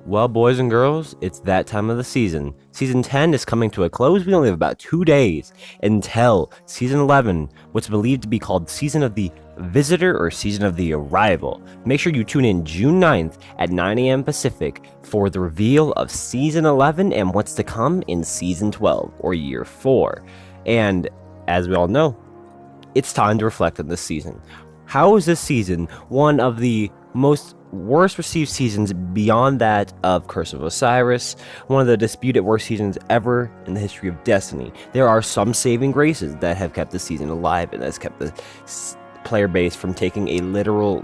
Well, boys and girls, it's that time of the season. Season 10 is coming to a close. We only have about 2 days until Season 11, what's believed to be called Season of the Visitor or Season of the Arrival. Make sure you tune in June 9th at 9 a.m. Pacific for the reveal of Season 11 and what's to come in Season 12 or Year 4. And as we all know, it's time to reflect on this season. How is this season one of the most worst received seasons beyond that of Curse of Osiris, one of the disputed worst seasons ever in the history of Destiny? There are some saving graces that have kept the season alive and has kept the player base from taking a literal,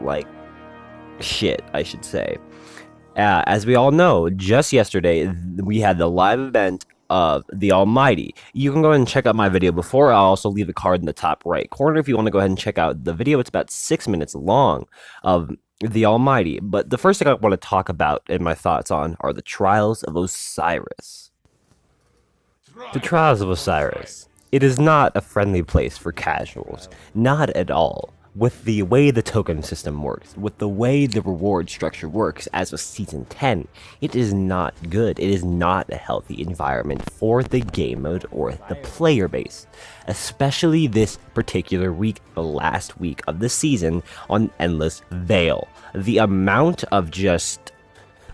shit, I should say. As we all know, just yesterday, we had the live event of the Almighty. You can go ahead and check out my video before. I'll also leave a card in the top right corner if you want to go ahead and check out the video. It's about 6 minutes long of the Almighty. But the first thing I want to talk about and my thoughts on are the Trials of Osiris. The Trials of Osiris. It is not a friendly place for casuals. Not at all. With the way the token system works, with the way the reward structure works, as with Season 10, it is not good. It is not a healthy environment for the game mode or the player base. Especially this particular week, the last week of the season on Endless Veil. The amount of just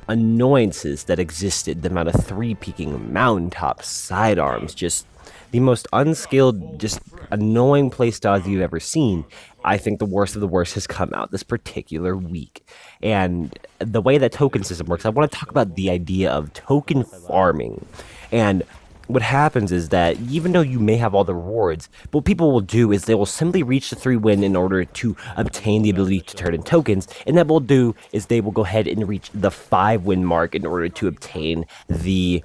annoyances that existed, the amount of 3-peeking mountaintop sidearms, just the most unskilled, just annoying playstyles you've ever seen. I think the worst of the worst has come out this particular week. And the way that token system works, I want to talk about the idea of token farming. And what happens is that even though you may have all the rewards, what people will do is they will simply reach the 3-win in order to obtain the ability to turn in tokens. And that will do is they will go ahead and reach the 5-win mark in order to obtain the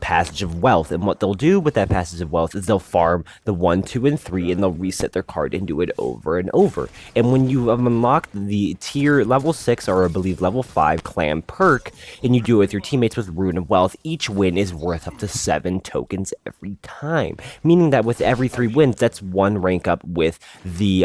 passage of wealth. And what they'll do with that passage of wealth is they'll farm the 1, 2, and 3, and they'll reset their card and do it over and over. And when you have unlocked the tier level 6 or I believe level 5 clan perk, and you do it with your teammates with Rune of Wealth, each win is worth up to 7 tokens every time. Meaning that with every 3 wins, that's 1 rank up with the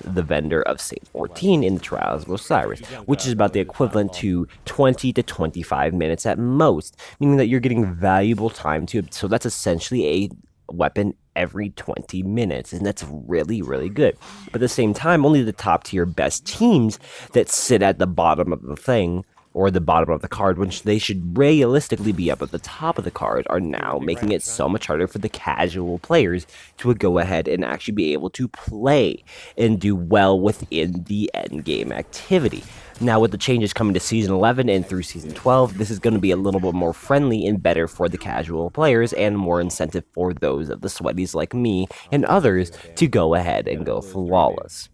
vendor of Saint 14 in the Trials of Osiris, which is about the equivalent to 20 to 25 minutes at most. Meaning that you're getting valuable time so that's essentially a weapon every 20 minutes, and that's really, really good. But at the same time, only the top tier best teams that sit at the bottom of the thing, or the bottom of the card, which they should realistically be up at the top of the card, are now making it so much harder for the casual players to go ahead and actually be able to play and do well within the end game activity. Now, with the changes coming to Season 11 and through Season 12, this is going to be a little bit more friendly and better for the casual players and more incentive for those of the sweaties like me and others to go ahead and go flawless.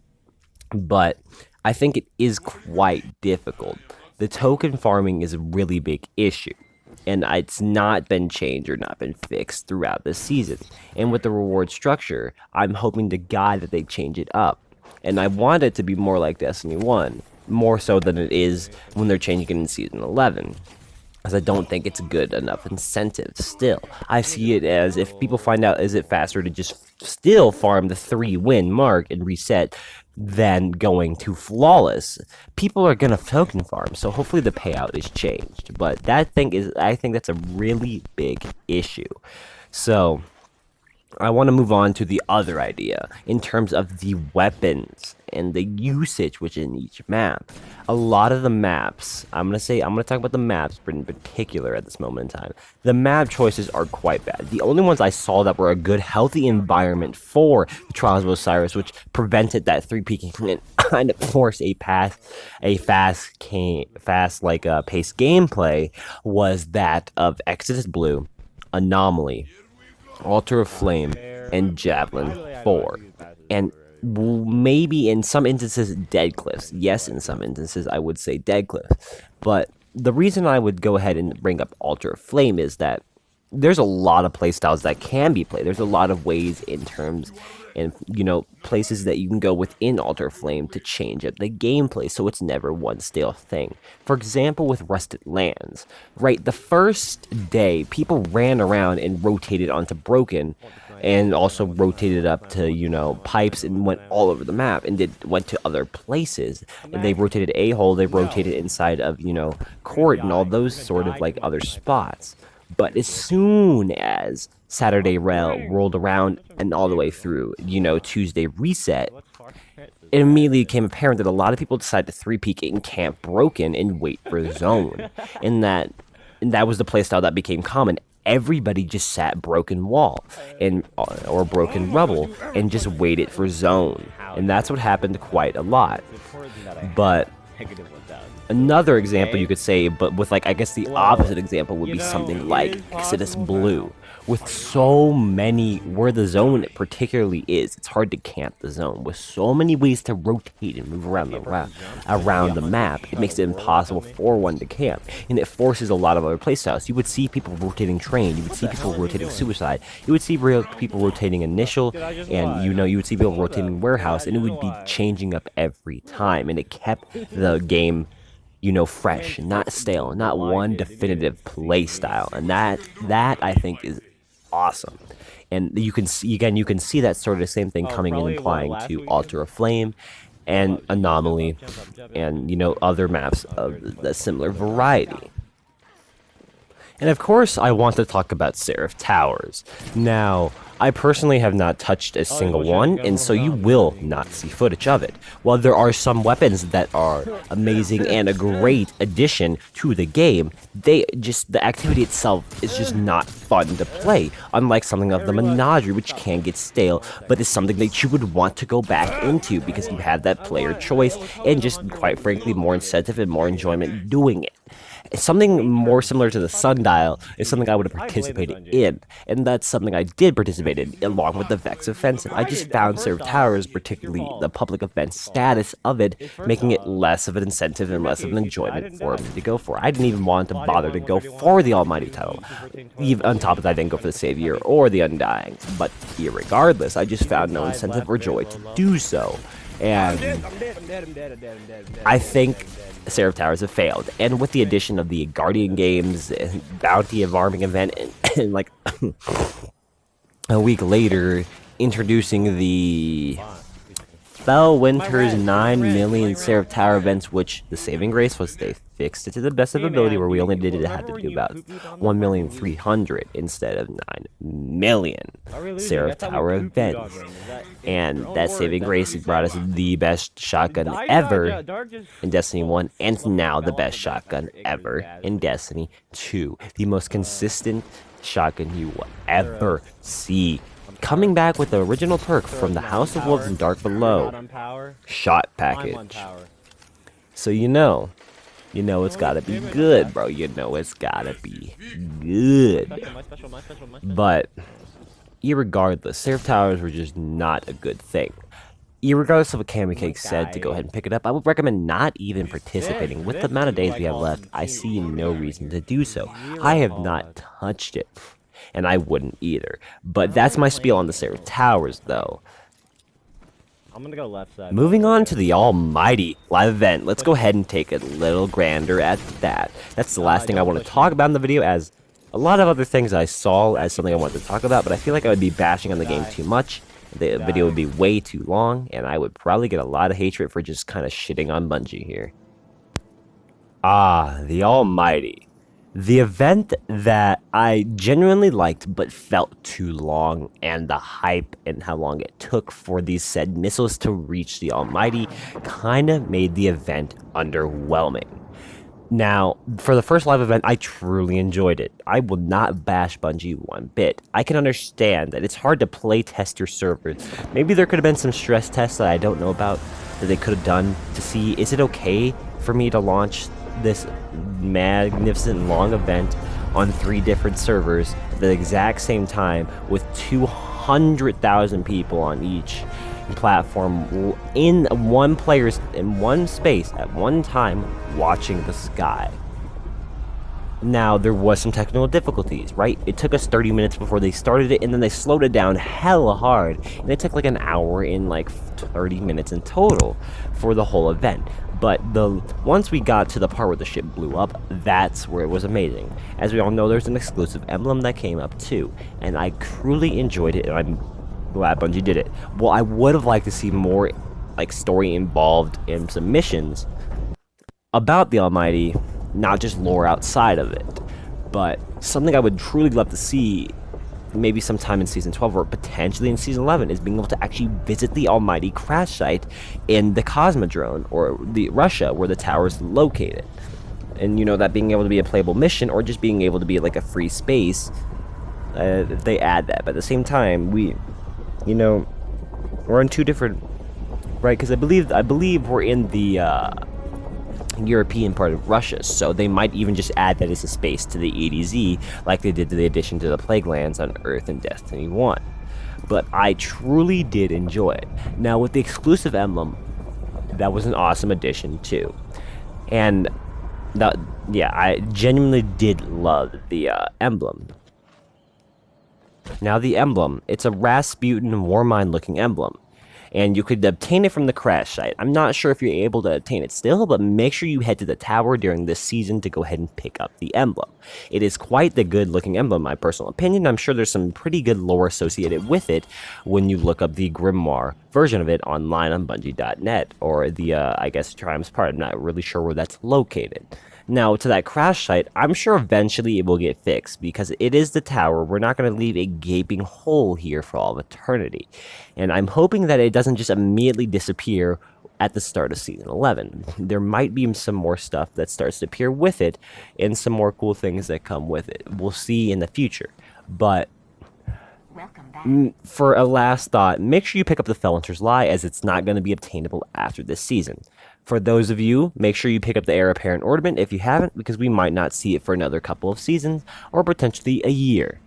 But I think it is quite difficult. The token farming is a really big issue, and it's not been changed or not been fixed throughout this season. And with the reward structure, I'm hoping to God that they change it up. And I want it to be more like Destiny 1. More so than it is when they're changing it in Season 11, as I don't think it's a good enough incentive still. I see it as if people find out, is it faster to just still farm the 3-win mark and reset than going to flawless? People are gonna token farm, so hopefully the payout is changed. But I think that's a really big issue. So I want to move on to the other idea in terms of the weapons and the usage within each map. A lot of the maps, I'm going to talk about the maps in particular at this moment in time. The map choices are quite bad. The only ones I saw that were a good, healthy environment for the Trials of Osiris, which prevented that 3-peeking and kind of forced a fast paced gameplay, was that of Exodus Blue, Anomaly, Altar of Flame, and Javelin 4. And maybe in some instances, Dead Cliffs. Yes, in some instances, I would say Dead Cliffs. But the reason I would go ahead and bring up Altar of Flame is that there's a lot of playstyles that can be played. There's a lot of ways in terms and, places that you can go within Altar of Flame to change up the gameplay so it's never one stale thing. For example, with Rusted Lands, right? The first day, people ran around and rotated onto Broken and also rotated up to, you know, pipes and went all over the map and went to other places. And they rotated A-hole, they rotated inside of, you know, court and all those sort of like other spots. But as soon as Saturday rolled around and all the way through, you know, Tuesday reset, it immediately became apparent that a lot of people decided to 3-peek in Camp Broken and wait for Zone. And that was the playstyle that became common. Everybody just sat Broken Wall or Broken Rubble and just waited for Zone. And that's what happened quite a lot. But another example you could say, but with like, I guess the opposite example would be something like Exodus Blue. With so many, where the zone particularly is, it's hard to camp the zone. With so many ways to rotate and move around the map, it makes it impossible for one to camp. And it forces a lot of other playstyles. You would see people rotating Train, you would see people rotating Suicide, you would see people rotating Initial, and you know, you would see people rotating Warehouse, and it would be changing up every time. And it kept the game, you know, fresh, not stale, not one definitive play style. And that I think is awesome. And you can see, again, you can see that sort of the same thing coming in and applying to Altar of Flame and Anomaly and, you know, other maps of the similar variety. And of course, I want to talk about Seraph Towers. Now, I personally have not touched a single one, and so you will not see footage of it. While there are some weapons that are amazing and a great addition to the game, the activity itself is just not fun to play, unlike something of the Menagerie, which can get stale, but is something that you would want to go back into because you have that player choice and just, quite frankly, more incentive and more enjoyment doing it. Something more similar to the Sundial is something I would have participated in, and that's something I did participate in, along with the Vex Offensive. I just found Seraph Towers, particularly the public event status of it, making it less of an incentive and less of an enjoyment for me to go for. I didn't even want to bother to go for the Almighty title. Even on top of that, I didn't go for the Savior or the Undying, but irregardless, I just found no incentive or joy to do so. And I think Seraph Towers have failed. And with the addition of the Guardian Games, Bounty of Arming event, and like a week later, introducing the Fellwinter's 9 million Seraph Tower events, which the saving grace was they fixed it to the best of ability, where we only had to do about 1,300,000 instead of 9 million Seraph Tower events. And that saving grace brought us the best shotgun ever in Destiny 1, and now the best shotgun ever in Destiny 2. The most consistent shotgun you will ever see. Coming back with the original perk from the House of Wolves and Dark Below, Shot Package. So you know it's gotta be good, bro. You know it's gotta be good. But irregardless, Seraph Towers were just not a good thing. Irregardless of what Cammy Cake said to go ahead and pick it up, I would recommend not even participating. With the amount of days we have left, I see no reason to do so. I have not touched it, and I wouldn't either. But that's my spiel on the Seraph Towers, though. I'm gonna go left side. Moving on to the almighty live event, let's go ahead and take it a little grander at that. That's the last thing I want to talk about in the video, as a lot of other things I saw as something I wanted to talk about, but I feel like I would be bashing on the game too much. The video would be way too long, and I would probably get a lot of hatred for just kind of shitting on Bungie here. The almighty. The event that I genuinely liked but felt too long, and the hype and how long it took for these said missiles to reach the almighty kind of made the event underwhelming. Now, for the first live event, I truly enjoyed it. I will not bash Bungie one bit. I can understand that it's hard to play test your servers. Maybe there could have been some stress tests that I don't know about that they could have done to see, is it okay for me to launch this magnificent long event on 3 different servers at the exact same time with 200,000 people on each platform in one space at one time watching the sky. Now, there was some technical difficulties, right? It took us 30 minutes before they started it, and then they slowed it down hella hard, and it took like an hour and like 30 minutes in total for the whole event. But once we got to the part where the ship blew up, that's where it was amazing. As we all know, there's an exclusive emblem that came up too, and I truly enjoyed it, and I'm glad Bungie did it. Well, I would have liked to see more like story involved in some missions about the Almighty, not just lore outside of it. But something I would truly love to see maybe sometime in Season 12 or potentially in Season 11 is being able to actually visit the Almighty crash site in the Cosmodrome, or the Russia, where the tower is located. And you know, that being able to be a playable mission, or just being able to be like a free space, if they add that. But at the same time, we're in two different, right? Because I believe we're in the European part of Russia, so they might even just add that as a space to the EDZ, like they did to the addition to the Plague Lands on Earth in Destiny 1. But I truly did enjoy it. Now, with the exclusive emblem, that was an awesome addition too. And I genuinely did love the emblem. Now, the emblem, it's a Rasputin Warmind looking emblem, and you could obtain it from the crash site. I'm not sure if you're able to obtain it still, but make sure you head to the tower during this season to go ahead and pick up the emblem. It is quite the good looking emblem, in my personal opinion. I'm sure there's some pretty good lore associated with it when you look up the Grimoire version of it online on Bungie.net, or the, I guess, Triumph's part. I'm not really sure where that's located. Now, to that crash site, I'm sure eventually it will get fixed, because it is the tower. We're not going to leave a gaping hole here for all of eternity. And I'm hoping that it doesn't just immediately disappear at the start of Season 11. There might be some more stuff that starts to appear with it, and some more cool things that come with it. We'll see in the future. But for a last thought, make sure you pick up the Felonter's Lie, as it's not going to be obtainable after this season. For those of you, make sure you pick up the Heir Apparent Ornament if you haven't, because we might not see it for another couple of seasons, or potentially a year.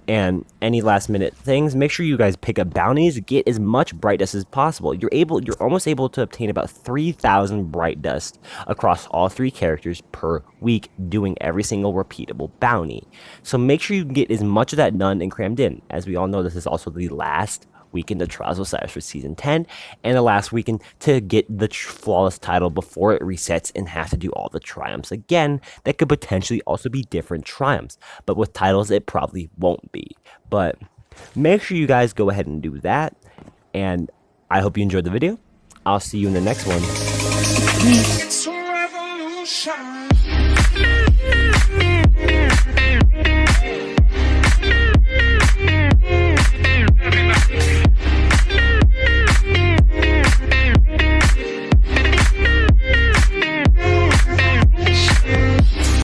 And any last minute things, make sure you guys pick up bounties, get as much bright dust as possible. You're almost able to obtain about 3,000 bright dust across all 3 characters per week, doing every single repeatable bounty. So make sure you get as much of that done and crammed in. As we all know, this is also the last weekend of Trials of Osiris for Season 10, and the last weekend to get the flawless title before it resets and have to do all the triumphs again. That could potentially also be different triumphs, but with titles it probably won't be. But make sure you guys go ahead and do that, and I hope you enjoyed the video. I'll see you in the next one. It's a revolution.